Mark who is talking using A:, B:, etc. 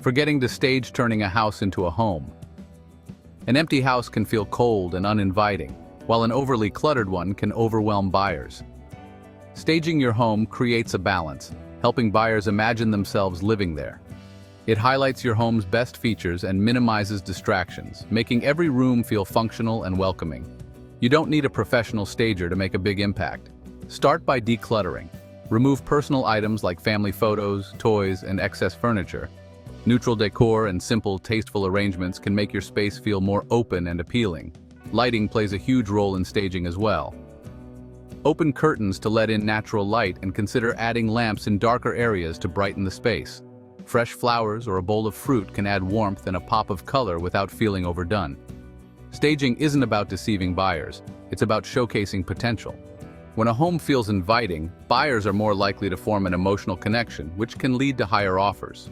A: forgetting to stage turning a house into a home. An empty house can feel cold and uninviting, while an overly cluttered one can overwhelm buyers. Staging your home creates a balance, helping buyers imagine themselves living there. It highlights your home's best features and minimizes distractions, making every room feel functional and welcoming. You don't need a professional stager to make a big impact. Start by decluttering. Remove personal items like family photos, toys, and excess furniture. Neutral decor and simple, tasteful arrangements can make your space feel more open and appealing. Lighting plays a huge role in staging as well. Open curtains to let in natural light and consider adding lamps in darker areas to brighten the space. Fresh flowers or a bowl of fruit can add warmth and a pop of color without feeling overdone. Staging isn't about deceiving buyers, it's about showcasing potential. When a home feels inviting, buyers are more likely to form an emotional connection, which can lead to higher offers.